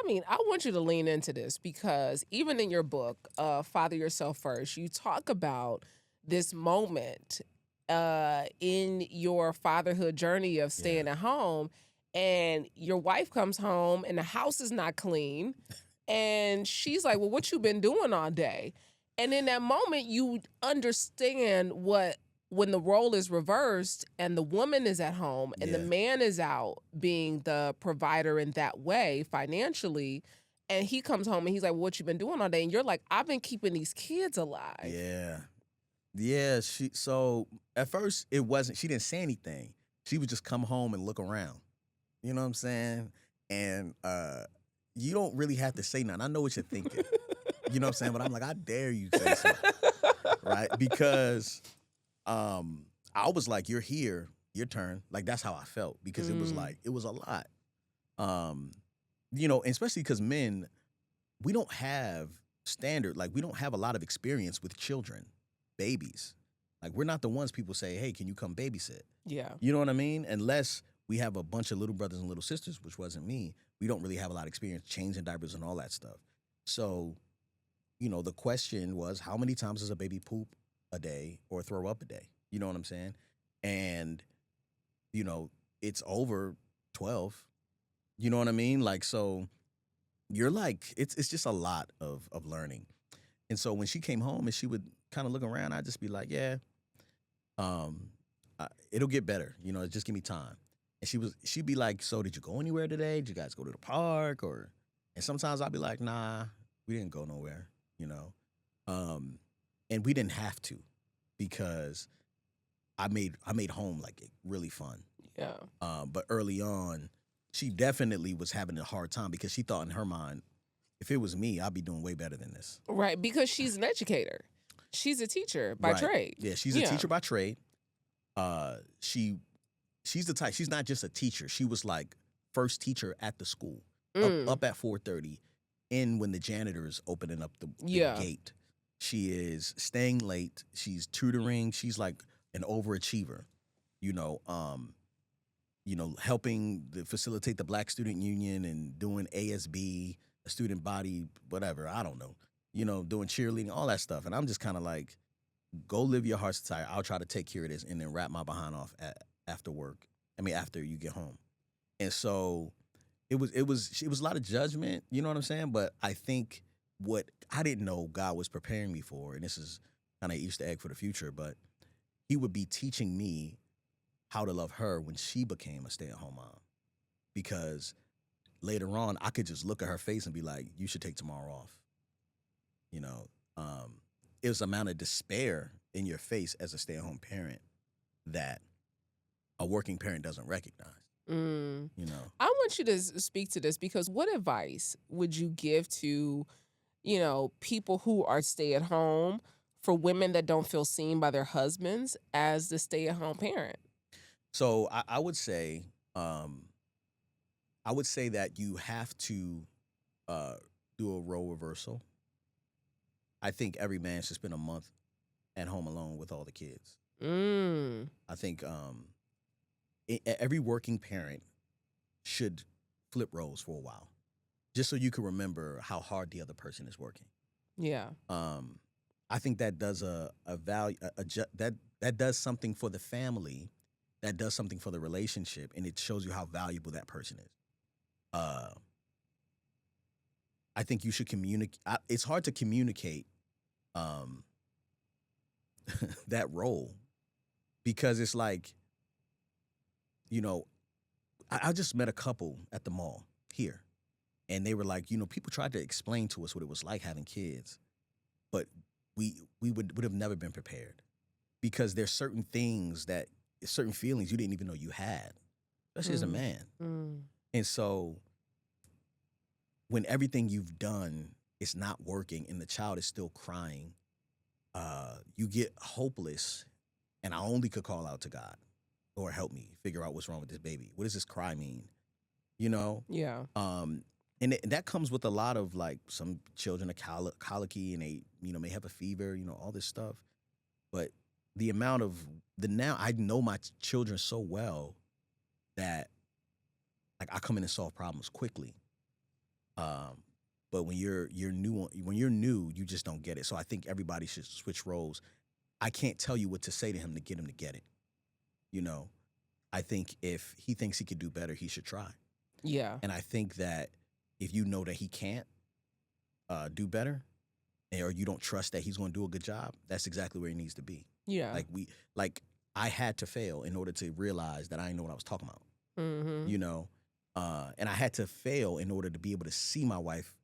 mean, I want you to lean into this because even in your book, Father Yourself First, you talk about this moment in your fatherhood journey of Yeah. staying at home, and your wife comes home and the house is not clean, and she's like, "Well, what you been doing all day?" And in that moment, you understand what when the role is reversed and the woman is at home and the Yeah. man is out being the provider in that way financially, and he comes home and he's like, "Well, what you been doing all day?" And you're like, "I've been keeping these kids alive." Yeah. Yeah. So at first it wasn't, she didn't say anything. She would just come home and look around. You know what I'm saying? And you don't really have to say nothing. I know what you're thinking. You know what I'm saying? But I'm like, I dare you say something. Right? Because I was like, you're here, your turn. Like that's how I felt. Because it was Mm. like, it was a lot. And especially because men, we don't have standard, like we don't have a lot of experience with children, babies. Like we're not the ones people say, hey, can you come babysit? Yeah. You know what I mean? Unless we have a bunch of little brothers and little sisters, which wasn't me, we don't really have a lot of experience changing diapers and all that stuff. So, the question was, how many times does a baby poop a day or throw up a day? You know what I'm saying? And, it's over 12. You know what I mean? Like, so you're like, it's just a lot of learning. And so when she came home and she would kind of look around, I'd just be like, yeah, it'll get better. Just give me time. And she'd be like, so did you go anywhere today? Did you guys go to the park? And sometimes I'd be like, nah, we didn't go nowhere, and we didn't have to because I made home like really fun. Yeah. But early on, she definitely was having a hard time because she thought in her mind, if it was me, I'd be doing way better than this. Right, because she's an educator. She's a teacher by Right. trade. Yeah, she's a teacher by trade. She's the type. She's not just a teacher. She was like first teacher at the school, up at 4:30, in when the janitor is opening up the gate. She is staying late. She's tutoring. She's like an overachiever. Helping facilitate the Black Student Union and doing ASB, a student body, whatever. I don't know. Doing cheerleading, all that stuff. And I'm just kind of like, go live your heart's desire. I'll try to take care of this and then wrap my behind off after work. After you get home. And so it was a lot of judgment, you know what I'm saying? But I think what I didn't know God was preparing me for, and this is kind of Easter egg for the future, but he would be teaching me how to love her when she became a stay-at-home mom. Because later on, I could just look at her face and be like, you should take tomorrow off. It was an amount of despair in your face as a stay-at-home parent that a working parent doesn't recognize. I want you to speak to this because what advice would you give to, people who are stay-at-home for women that don't feel seen by their husbands as the stay-at-home parent? So I would say, that you have to do a role reversal. I think every man should spend a month at home alone with all the kids. I think every working parent should flip roles for a while, just so you can remember how hard the other person is working. Yeah. I think that does a value that does something for the family, that does something for the relationship, and it shows you how valuable that person is. I think you should communicate. It's hard to communicate that role because it's like, I just met a couple at the mall here, and they were like, people tried to explain to us what it was like having kids, but we would have never been prepared because there's certain things certain feelings you didn't even know you had, especially as a man. And so when everything you've done is not working and the child is still crying, you get hopeless, and I only could call out to God or help me figure out what's wrong with this baby. What does this cry mean? Yeah. And that comes with a lot of, like, some children are colicky and they, may have a fever, all this stuff. But the amount of now I know my children so well that, like, I come in and solve problems quickly. But when you're new, you just don't get it. So I think everybody should switch roles. I can't tell you what to say to him to get him to get it. You know, I think if he thinks he could do better, he should try. Yeah. And I think that if you know that he can't do better, or you don't trust that he's going to do a good job, that's exactly where he needs to be. Yeah. Like I had to fail in order to realize that I didn't know what I was talking about. Mm-hmm. You know, and I had to fail in order to be able to see my wife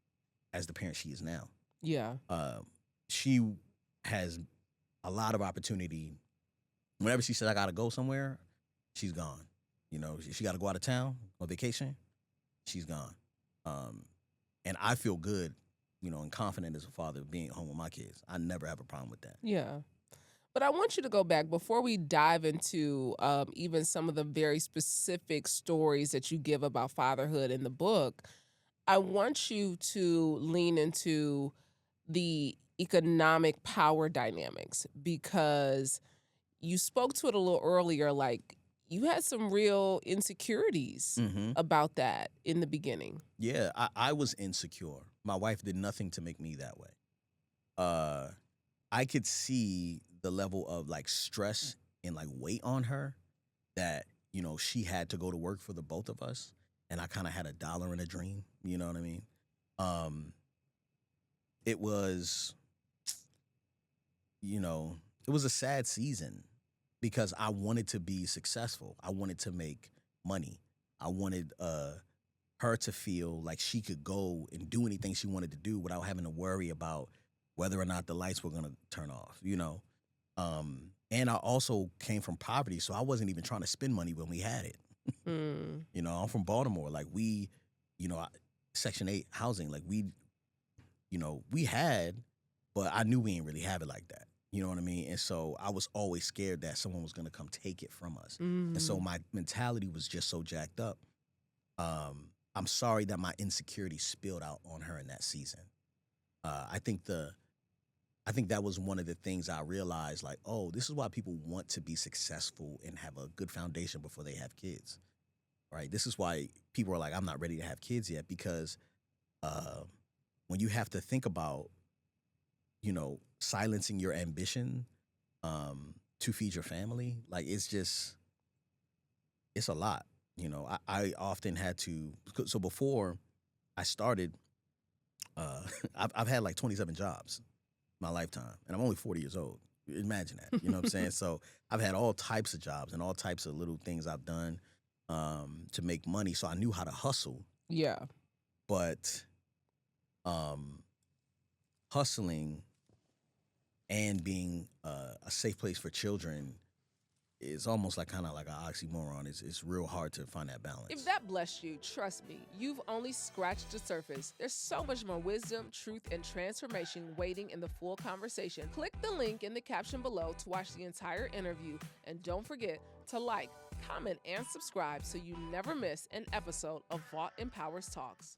as the parent she is now. Yeah. She has a lot of opportunity. Whenever she said I gotta go somewhere, she's gone. You know, she got to go out of town on vacation, she's gone. And I feel good, you know, and confident as a father being home with my kids. I never have a problem with that. Yeah. But I want you to go back before we dive into even some of the very specific stories that you give about fatherhood in the book. I want you to lean into the economic power dynamics, because you spoke to it a little earlier. Like, you had some real insecurities about that in the beginning. Yeah, I was insecure. My wife did nothing to make me that way. I could see the level of like stress and like weight on her that, you know, she had to go to work for the both of us. And I kind of had a dollar and a dream. You know what I mean? It was, you know, it was a sad season because I wanted to be successful. I wanted to make money. I wanted her to feel like she could go and do anything she wanted to do without having to worry about whether or not the lights were going to turn off, you know? And I also came from poverty, so I wasn't even trying to spend money when we had it. You know, I'm from Baltimore. Like we, you know, Section 8 housing, like we, you know, we had, but I knew we didn't really have it like that. You know what I mean? And so I was always scared that someone was going to come take it from us. And so my mentality was just so jacked up. I'm sorry that my insecurity spilled out on her in that season. I think that was one of the things I realized, like, oh, this is why people want to be successful and have a good foundation before they have kids, right? This is why people are like, I'm not ready to have kids yet, because when you have to think about, you know, silencing your ambition to feed your family, like it's a lot. You know, I often had to, so before I started, I've had like 27 jobs my lifetime, and I'm only 40 years old. Imagine that. You know what I'm saying? So I've had all types of jobs and all types of little things I've done to make money. So I knew how to hustle. Yeah. But hustling and being a safe place for children is almost like kind of like an oxymoron. It's real hard to find that balance. If that blessed you, trust me, you've only scratched the surface. There's so much more wisdom, truth, and transformation waiting in the full conversation. Click the link in the caption below to watch the entire interview, and don't forget to like, comment, and subscribe so you never miss an episode of Vault Empowers Talks.